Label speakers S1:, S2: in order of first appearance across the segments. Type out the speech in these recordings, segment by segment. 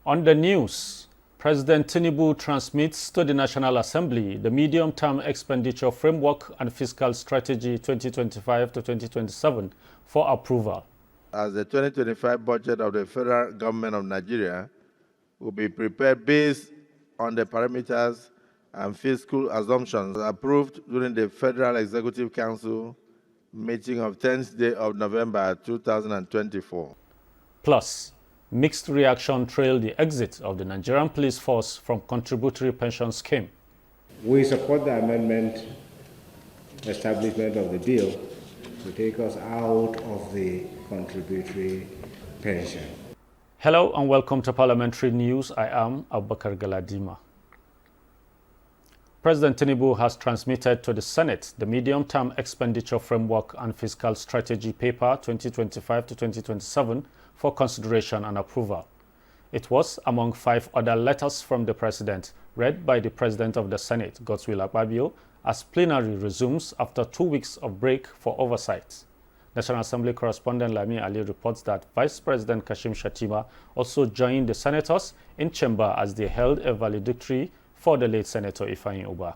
S1: On the news, President Tinubu transmits to the National Assembly the medium-term expenditure framework and fiscal strategy 2025 to 2027 for approval.
S2: As the 2025 budget of the federal government of Nigeria will be prepared based on the parameters and fiscal assumptions approved during the Federal Executive Council meeting of 10th day of November 2024.
S1: Plus, mixed reaction trailed the exit of the Nigerian police force from contributory pension scheme.
S3: We support the amendment establishment of the bill to take us out of the contributory pension.
S1: Hello and welcome to Parliamentary News. I am Abubakar Galadima. President Tinubu has transmitted to the Senate the medium-term expenditure framework and fiscal strategy paper 2025 to 2027 for consideration and approval. It was among 5 other letters from the President, read by the President of the Senate, Godswill Akpabio, as plenary resumes after 2 weeks of break for oversight. National Assembly correspondent Lami Ali reports that Vice President Kashim Shettima also joined the senators in chamber as they held a valedictory for the late Senator Ifeanyi Ubah.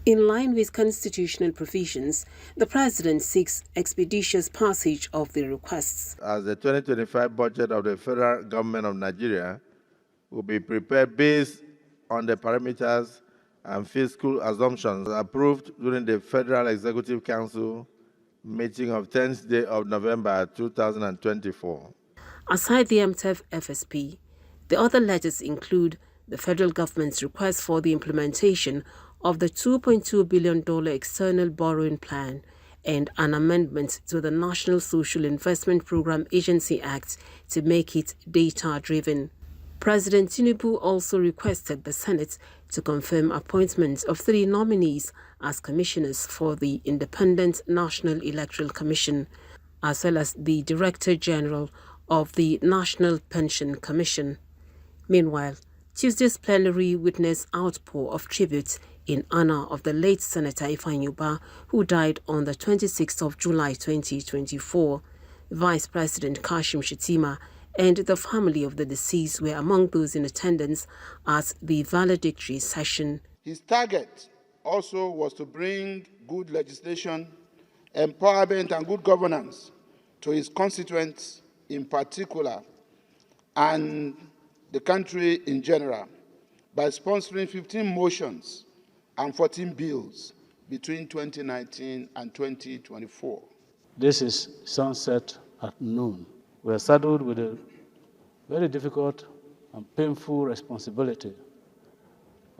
S4: In line with constitutional provisions, the President seeks expeditious passage of the requests.
S2: As the 2025 budget of the federal government of Nigeria will be prepared based on the parameters and fiscal assumptions approved during the Federal Executive Council meeting of 10th day of November 2024.
S4: Aside the MTEF FSP, the other letters include the federal government's request for the implementation of the $2.2 billion external borrowing plan and an amendment to the National Social Investment Program Agency Act to make it data-driven. President Tinubu also requested the Senate to confirm appointments of 3 nominees as commissioners for the Independent National Electoral Commission, as well as the Director General of the National Pension Commission. Meanwhile, Tuesday's plenary witnessed outpour of tributes in honor of the late Senator Ifeanyi Ubah, who died on the 26th of July 2024. Vice President Kashim Shettima and the family of the deceased were among those in attendance at the valedictory session.
S5: His target also was to bring good legislation, empowerment and good governance to his constituents in particular and the country in general by sponsoring 15 motions and 14 bills between 2019 and 2024.
S6: This is sunset at noon. We are saddled with a very difficult and painful responsibility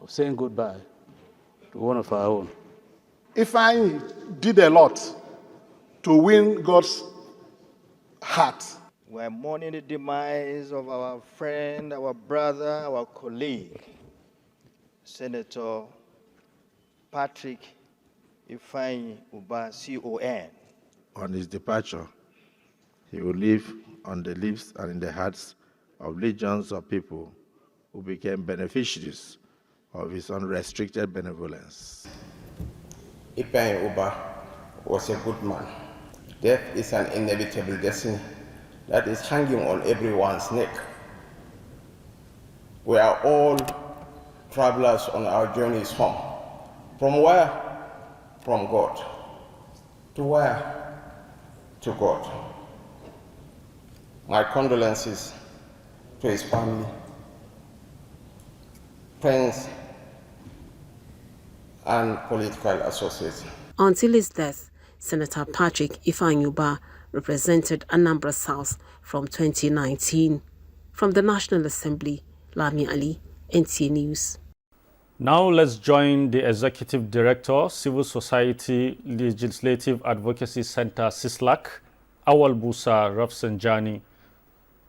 S6: of saying goodbye to one of our own.
S7: Ifeanyi did a lot to win God's heart.
S8: We're mourning the demise of our friend, our brother, our colleague, Senator Patrick Ifeanyi Ubah, CON.
S2: On his departure, he will live on the lips and in the hearts of legions of people who became beneficiaries of his unrestricted benevolence.
S9: Ifeanyi Ubah was a good man. Death is an inevitable destiny that is hanging on everyone's neck. We are all travelers on our journeys home. From where? From God. To where? To God. My condolences to his family, friends, and political associates.
S4: Until his death, Senator Patrick Ifeanyi Ubah represented Anambra South from 2019. From the National Assembly, Lami Ali, NTA News.
S1: Now let's join the Executive Director, Civil Society Legislative Advocacy Center, CISLAC, Awal Busa Rafsanjani,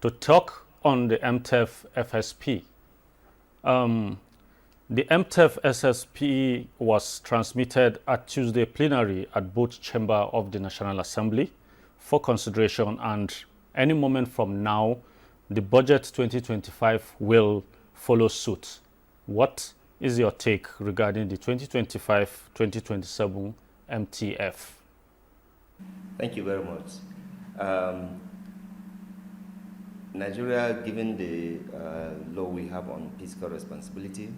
S1: to talk on the MTEF FSP. The MTEF SSP was transmitted at Tuesday plenary at both chamber of the National Assembly for consideration, and any moment from now, the budget 2025 will follow suit. What is your take regarding the 2025-2027 MTF?
S10: Thank you very much. Nigeria, given the law we have on fiscal responsibility,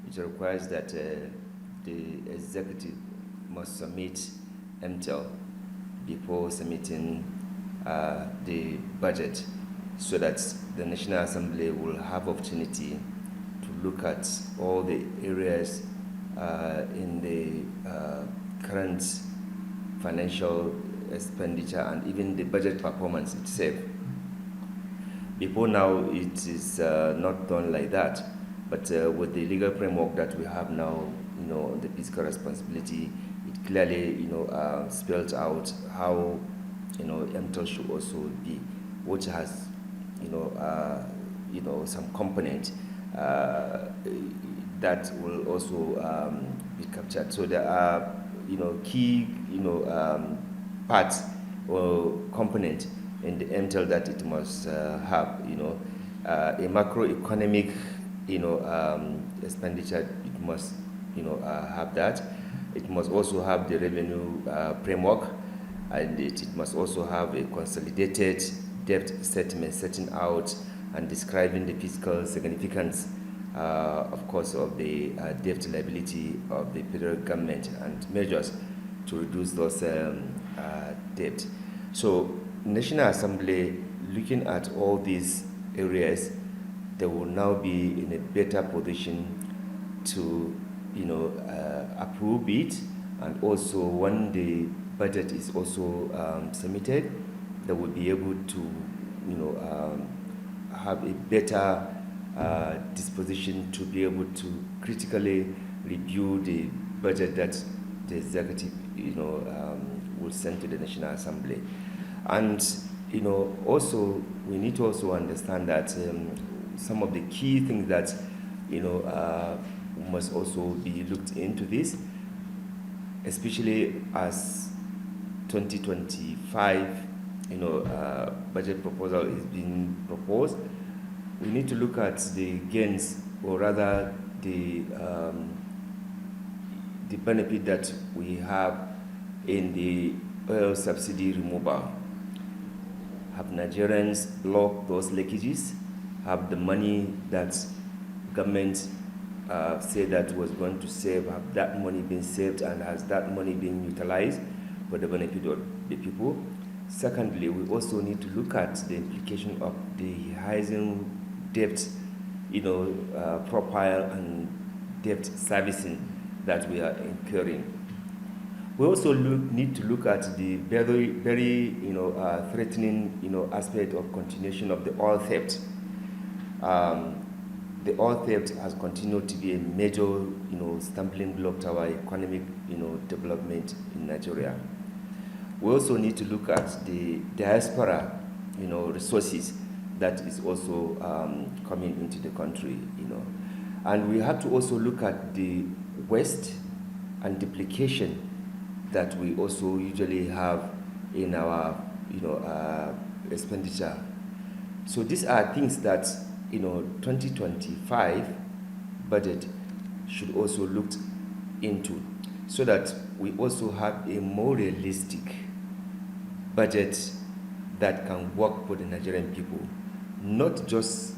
S10: it requires that the executive must submit MTEL before submitting the budget, so that the National Assembly will have opportunity to look at all the areas in the current financial expenditure and even the budget performance itself. Before now, it is not done like that, but with the legal framework that we have now, the fiscal responsibility, it clearly, spells out how, MTEL should also be, which has, some component that will also be captured. So there are, key, parts or component in the MTEL that it must have, a macroeconomic, expenditure. It must, have that. It must also have the revenue framework, and it must also have a consolidated debt statement setting out and describing the fiscal significance, of course, of the debt liability of the federal government and measures to reduce those debt. So, National Assembly, looking at all these areas, they will now be in a better position to, approve it, and also when the budget is also submitted, they will be able to, have a better disposition to be able to critically review the budget that the executive, will send to the National Assembly. And also we need to also understand that some of the key things that must also be looked into this, especially as 2025 budget proposal is being proposed. We need to look at the gains, or rather the benefit that we have in the oil subsidy removal. Have Nigerians blocked those leakages? Have the money that government said that was going to save, have that money been saved, and has that money been utilized for the benefit of the people? Secondly, we also need to look at the implication of the rising debt, profile and debt servicing that we are incurring. We also need to look at the very, very, threatening, aspect of continuation of the oil theft. The oil theft has continued to be a major, stumbling block to our economic, development in Nigeria. We also need to look at the diaspora, resources that is also coming into the country, and we have to also look at the waste and duplication that we also usually have in our, expenditure. So these are things that, 2025 budget should also look into, so that we also have a more realistic budget that can work for the Nigerian people, not just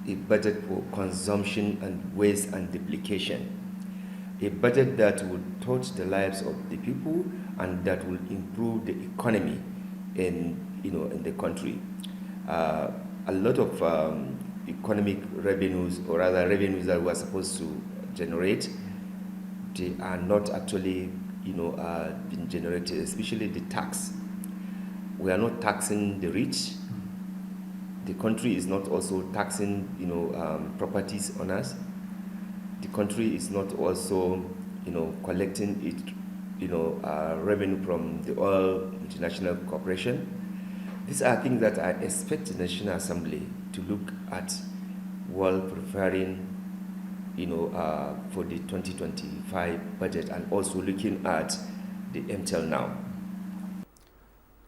S10: a budget for consumption and waste and duplication. A budget that will touch the lives of the people and that will improve the economy in the country. A lot of economic revenues, or rather revenues that we are supposed to generate, they are not actually being generated, especially the tax. We are not taxing the rich. The country is not also taxing properties owners. The country is not also, collecting it, revenue from the Oil International Corporation. These are things that I expect the National Assembly to look at while preparing, for the 2025 budget, and also looking at the MTEL now.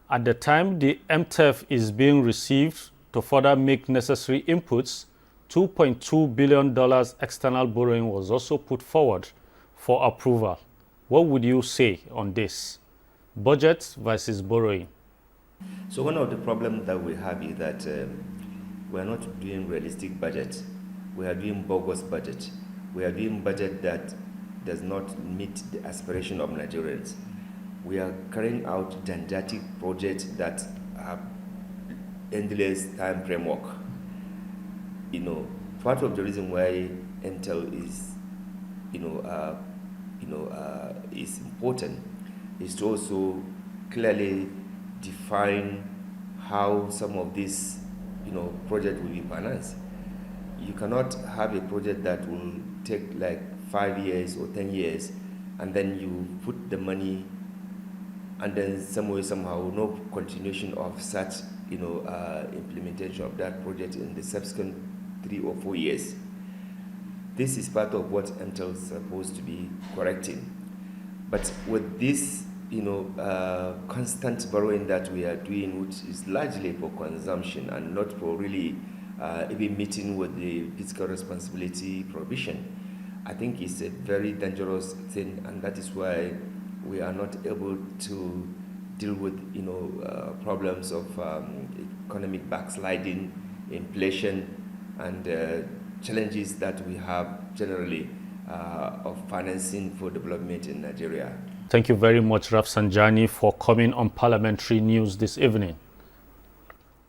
S1: At the time the MTEF is being received, to further make necessary inputs, $2.2 billion external borrowing was also put forward for approval. What would you say on this? Budget versus borrowing.
S10: So one of the problems that we have is that We are not doing realistic budget. We are doing bogus budget. We are doing budget that does not meet the aspiration of Nigerians. We are carrying out gigantic projects that have endless time framework. Part of the reason why Intel is, is important is to also clearly define how some of these, projects will be financed. You cannot have a project that will take like 5 years or 10 years, and then you put the money, and then somehow, no continuation of such, implementation of that project in the subsequent 3 or 4 years. This is part of what MTEL is supposed to be correcting. But with this, constant borrowing that we are doing, which is largely for consumption and not for really even meeting with the fiscal responsibility provision, I think it's a very dangerous thing, and that is why we are not able to deal with, problems of economic backsliding, inflation, and challenges that we have generally of financing for development in Nigeria.
S1: Thank you very much, Rafsanjani, for coming on Parliamentary News this evening.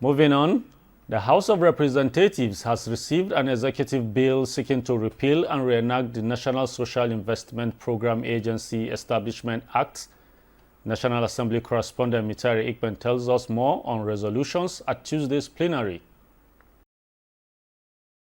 S1: Moving on, the House of Representatives has received an executive bill seeking to repeal and reenact the National Social Investment Program Agency Establishment Act. National Assembly correspondent Mitari Ikben tells us more on resolutions at Tuesday's plenary.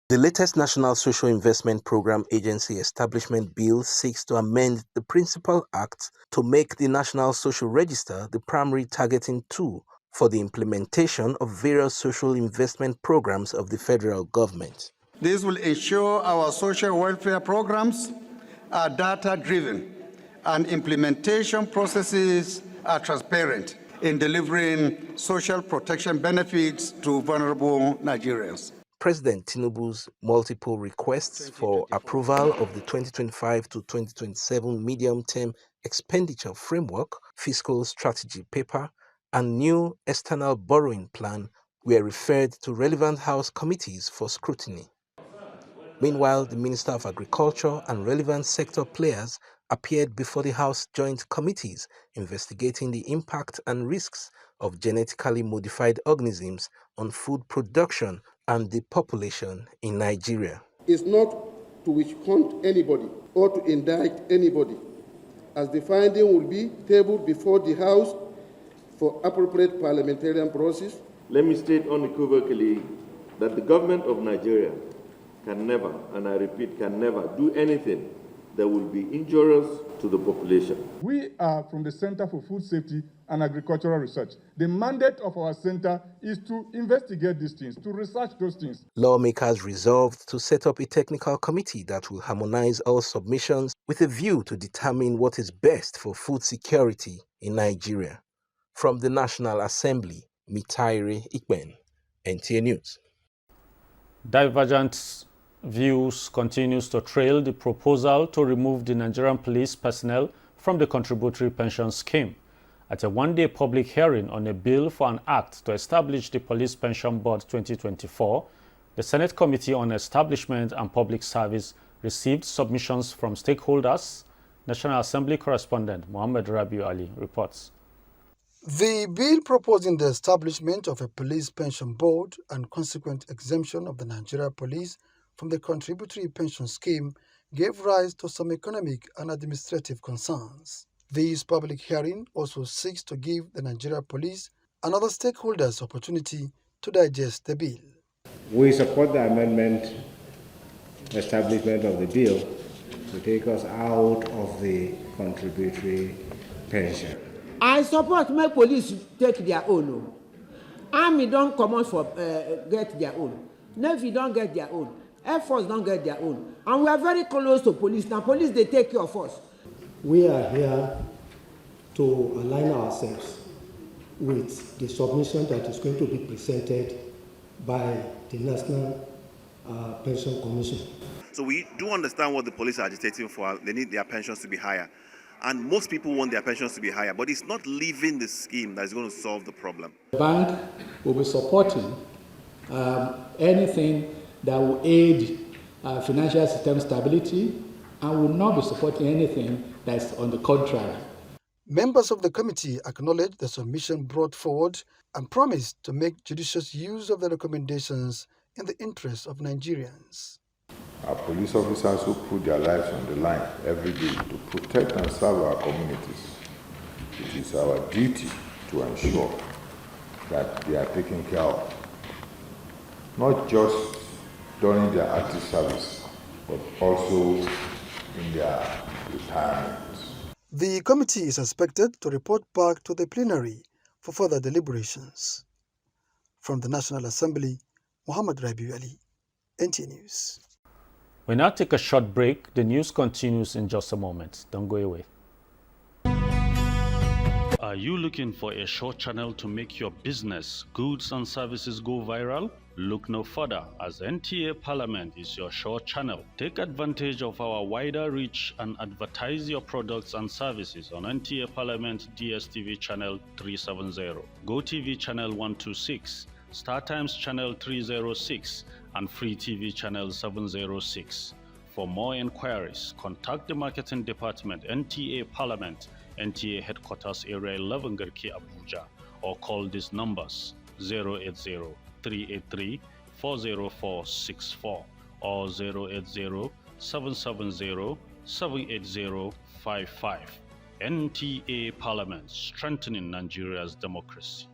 S11: The latest National Social Investment Program Agency Establishment Bill seeks to amend the Principal Act to make the National Social Register the primary targeting tool for the implementation of various social investment programs of the federal government.
S12: This will ensure our social welfare programs are data-driven and implementation processes are transparent in delivering social protection benefits to vulnerable Nigerians.
S11: President Tinubu's multiple requests for approval of the 2025 to 2027 medium-term expenditure framework, fiscal strategy paper, and new external borrowing plan were referred to relevant House committees for scrutiny. Meanwhile, the Minister of Agriculture and relevant sector players appeared before the House joint committees investigating the impact and risks of genetically modified organisms on food production and the population in Nigeria.
S13: Is not to witch hunt anybody or to indict anybody, as the finding will be tabled before the House for appropriate parliamentarian process.
S2: Let me state unequivocally that the government of Nigeria can never, and I repeat, can never do anything that will be injurious to the population.
S14: We are from the Center for Food Safety and Agricultural Research. The mandate of our center is to investigate these things, to research those things.
S11: Lawmakers resolved to set up a technical committee that will harmonize all submissions with a view to determine what is best for food security in Nigeria. From the National Assembly, Mitaire Ikben, NTA News.
S1: Divergent views continues to trail the proposal to remove the Nigerian police personnel from the contributory pension scheme. At a one-day public hearing on a bill for an act to establish the Police Pension Board 2024, the Senate Committee on Establishment and Public Service received submissions from stakeholders. National Assembly correspondent Mohammed Rabiu Ali reports.
S15: The bill proposing the establishment of a police pension board and consequent exemption of the Nigeria police from the contributory pension scheme gave rise to some economic and administrative concerns. This public hearing also seeks to give the Nigeria police and other stakeholders opportunity to digest the bill.
S3: We support the amendment establishment of the bill to take us out of the contributory pension.
S16: I support make police take their own. Army don't come out for get their own. Navy don't get their own. Air Force don't get their own. And we are very close to police. Now police, they take care of us.
S17: We are here to align ourselves with the submission that is going to be presented by the National Pension Commission.
S18: So we do understand what the police are agitating for. They need their pensions to be higher. And most people want their pensions to be higher, but it's not leaving the scheme that is going to solve the problem.
S6: The bank will be supporting
S19: anything that will aid financial system stability, and will not be supporting anything that's on the contrary.
S15: Members of the committee acknowledged the submission brought forward and promised to make judicious use of the recommendations in the interest of Nigerians.
S20: Our police officers who put their lives on the line every day to protect and serve our communities. It is our duty to ensure that they are taken care of, not just during their active service, but also in their retirement.
S15: The committee is expected to report back to the plenary for further deliberations. From the National Assembly, Muhammad Rabiu Ali, NTA News.
S1: We now take a short break. The news continues in just a moment. Don't go away.
S21: Are you looking for a short channel to make your business, goods and services go viral? Look no further, as NTA Parliament is your short channel. Take advantage of our wider reach and advertise your products and services on NTA Parliament DSTV channel 370, GoTV channel 126, StarTimes channel 306, and Free TV channel 706. For more inquiries, contact the Marketing Department, NTA Parliament, NTA Headquarters Area 11 Garki Abuja, or call these numbers 080-383-40464 or 080-770-78055. NTA Parliament, strengthening Nigeria's democracy.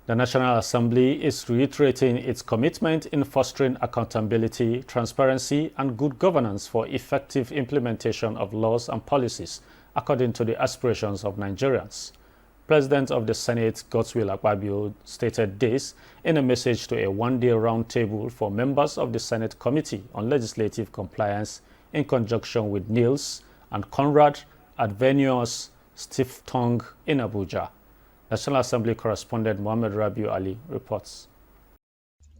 S1: The National Assembly is reiterating its commitment in fostering accountability, transparency, and good governance for effective implementation of laws and policies according to the aspirations of Nigerians. President of the Senate, Godswill Akpabio, stated this in a message to a one-day roundtable for members of the Senate Committee on Legislative Compliance in conjunction with Niels and Conrad at Venue's Stiff Tongue in Abuja. National Assembly correspondent Mohammed Rabiu Ali reports.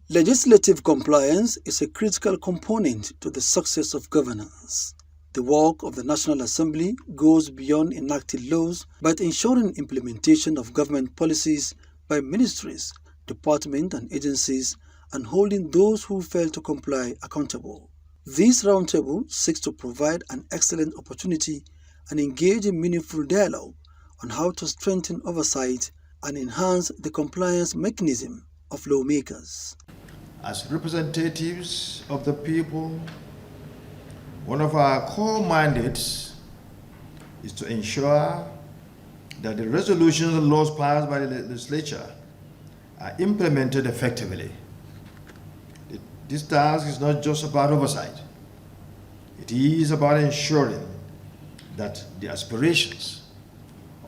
S15: Legislative compliance is a critical component to the success of governance. The work of the National Assembly goes beyond enacting laws, but ensuring implementation of government policies by ministries, departments, and agencies, and holding those who fail to comply accountable. This roundtable seeks to provide an excellent opportunity and engage in meaningful dialogue on how to strengthen oversight and enhance the compliance mechanism of lawmakers.
S22: As representatives of the people, one of our core mandates is to ensure that the resolutions and laws passed by the legislature are implemented effectively. This task is not just about oversight. It is about ensuring that the aspirations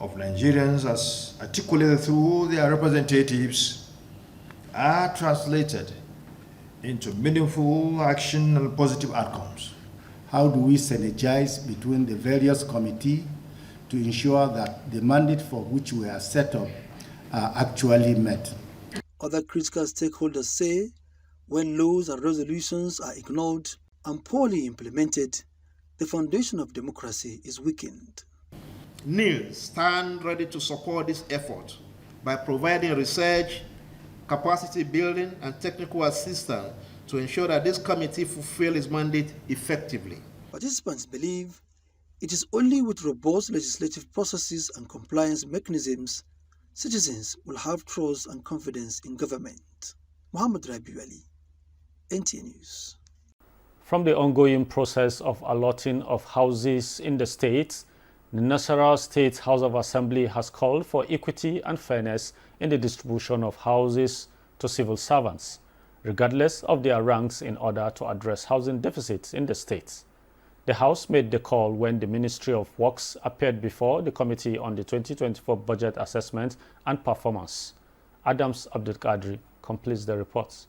S22: of Nigerians as articulated through their representatives are translated into meaningful action and positive outcomes.
S23: How do we synergize between the various committees to ensure that the mandate for which we are set up are actually met?
S15: Other critical stakeholders say when laws and resolutions are ignored and poorly implemented, the foundation of democracy is weakened.
S22: NILS stand ready to support this effort by providing research, capacity building, and technical assistance to ensure that this committee fulfills its mandate effectively.
S15: Participants believe it is only with robust legislative processes and compliance mechanisms citizens will have trust and confidence in government. Muhammad Rabiu Ali, NTA News.
S1: From the ongoing process of allotting of houses in the state, the Nasarawa State House of Assembly has called for equity and fairness in the distribution of houses to civil servants, regardless of their ranks, in order to address housing deficits in the state. The House made the call when the Ministry of Works appeared before the Committee on the 2024 Budget Assessment and Performance. Adams Abdulkadri completes the reports.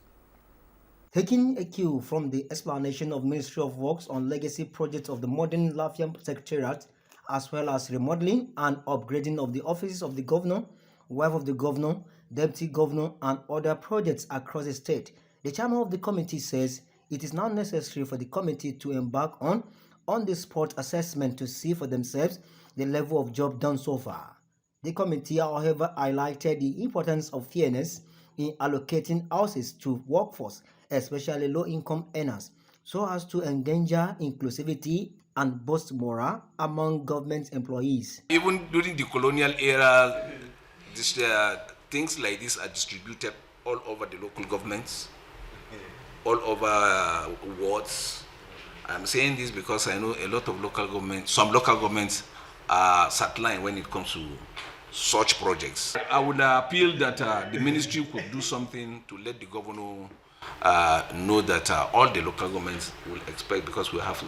S24: Taking a cue from the explanation of Ministry of Works on legacy projects of the modern Lafayette Secretariat, as well as remodeling and upgrading of the offices of the governor, wife of the governor, deputy governor, and other projects across the state, the chairman of the committee says it is now necessary for the committee to embark on the spot assessment to see for themselves the level of job done so far. The committee, however, highlighted the importance of fairness in allocating houses to workforce, especially low-income earners, so as to endanger inclusivity and boost morale among government employees.
S5: Even during the colonial era, things like this are distributed all over the local governments, all over wards. I'm saying this because I know a lot of local governments, some local governments are sidelined when it comes to such projects. I would appeal that the ministry could do something to let the governor know that all the local governments will expect, because we have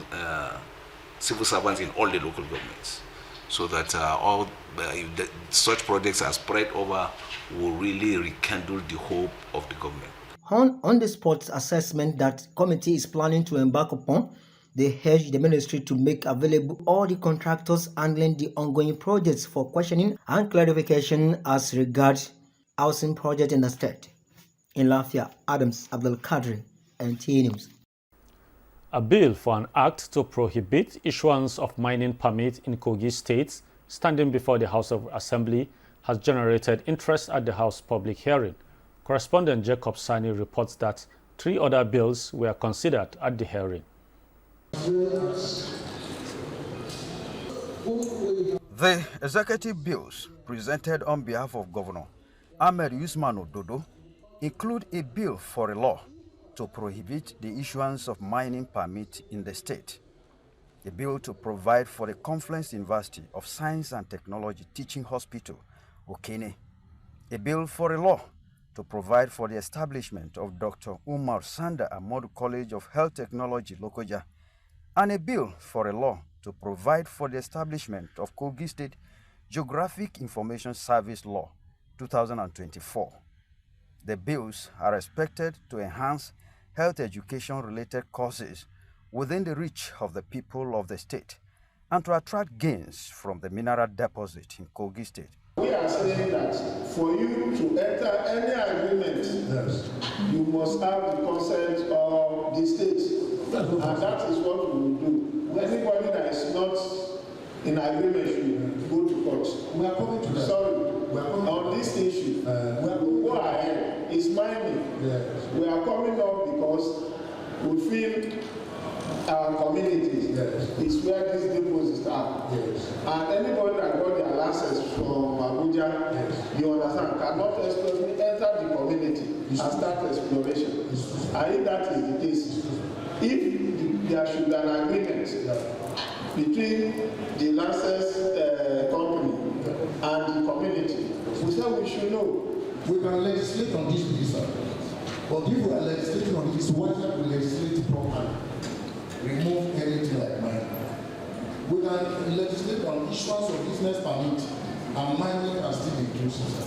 S5: civil servants in all the local governments, so that if such projects are spread over, will really rekindle the hope of the government.
S24: On the spot assessment that committee is planning to embark upon, they urge the ministry to make available all the contractors handling the ongoing projects for questioning and clarification as regards housing project in the state. In Lafia, Adams Abdul Kadri, NTA News.
S1: A bill for an act to prohibit issuance of mining permit in Kogi State, standing before the House of Assembly, has generated interest at the House public hearing. Correspondent Jacob Sani reports that 3 other bills were considered at the hearing.
S7: The executive bills presented on behalf of Governor Ahmed Usman Ododo include a bill for a law to prohibit the issuance of mining permit in the state, a bill to provide for the Confluence University of Science and Technology Teaching Hospital, Okene, a bill for a law to provide for the establishment of Dr. Umar Sanda Ahmadu College of Health Technology, Lokoja, and a bill for a law to provide for the establishment of Kogi State Geographic Information Service Law 2024. The bills are expected to enhance health education-related courses within the reach of the people of the state and to attract gains from the mineral deposit in Kogi State.
S8: We are saying that for you to enter any agreement, you must have the consent of the state. And that is what we will do. Anybody that is not in agreement should go to court. We are coming to that. Sorry, on this issue, we will go ahead. It's mining. Yes. We are coming up because we feel our community is where these deposits are. Yes. And anybody that got their license from Abuja, you understand, cannot expressly enter the community and start exploration. And if that is the case, if there should be an agreement between the licensed company and the community, we say we should know.
S9: We can legislate on this visa, but if we are legislating on this, why not we legislate properly? Remove anything like mining. We can legislate on issuance of business permit, and mining can still be inclusive.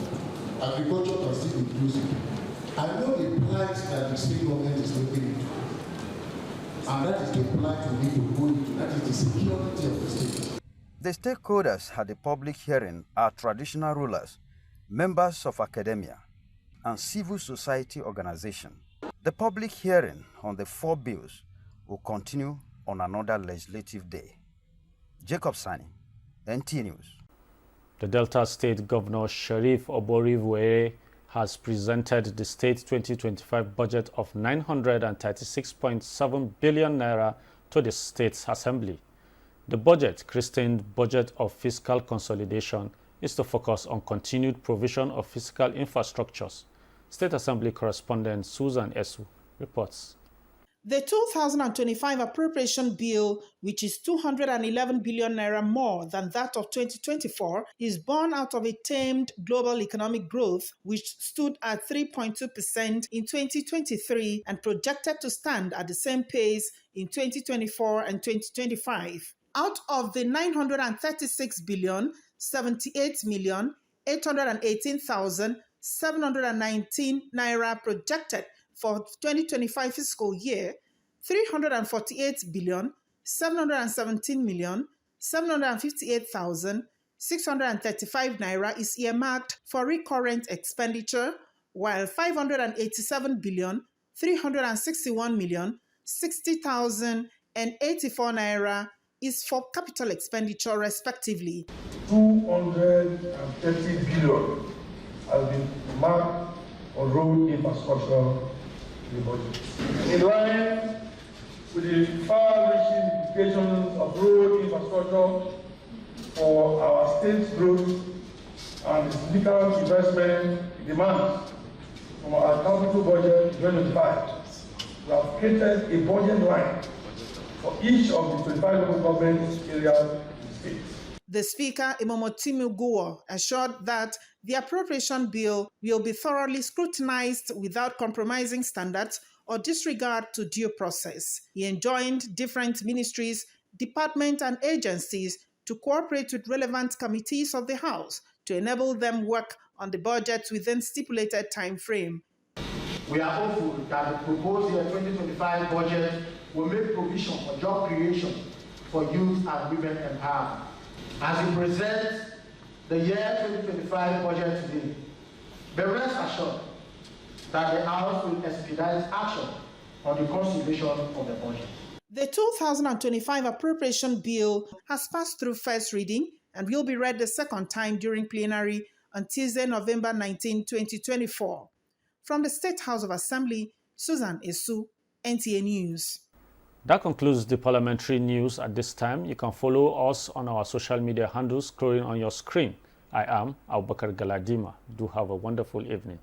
S9: Agriculture can still be inclusive. I know the plight that the state government is looking into, and that is the plight we need to go into. That is the security of the state.
S7: The stakeholders at the public hearing are traditional rulers, members of academia, and civil society organizations. The public hearing on the 4 bills will continue on another legislative day. Jacob Sani, NTA News.
S1: The Delta State Governor Sharif Oborivuere has presented the state 2025 budget of 936.7 billion naira to the State's Assembly. The budget, christened Budget of Fiscal Consolidation, is to focus on continued provision of physical infrastructures. State Assembly correspondent Susan Esu reports.
S25: The 2025 appropriation bill, which is 211 billion naira more than that of 2024, is born out of a tamed global economic growth, which stood at 3.2% in 2023 and projected to stand at the same pace in 2024 and 2025. Out of the 936 billion, 78,818,719 naira projected for 2025 fiscal year, 348 billion, 717,758,635 naira is earmarked for recurrent expenditure, while 587 billion, 361,060,084 naira is for capital expenditure respectively.
S2: 230 billion has been marked on road infrastructure in the budget. In line with the far-reaching implications of road infrastructure for our state's growth and the significant investment it demands from our capital budget in 2025, we have created a budget line for each of the 25 local government areas in the state.
S25: The Speaker, Imomotimu Guo, assured that the appropriation bill will be thoroughly scrutinized without compromising standards or disregard to due process. He enjoined different ministries, departments, and agencies to cooperate with relevant committees of the House to enable them work on the budget within stipulated time frame.
S9: We are hopeful that the proposed year 2025 budget will make provision for job creation for youth and women empowerment. As we present the year 2025 budget today, be rest assured that the House will expedite action on the consideration of the budget.
S25: The 2025 appropriation bill has passed through first reading and will be read the second time during plenary on Tuesday, November 19, 2024. From the State House of Assembly, Susan Esu, NTA News.
S1: That concludes the parliamentary news at this time. You can follow us on our social media handles scrolling on your screen. I am Abubakar Galadima. Do have a wonderful evening.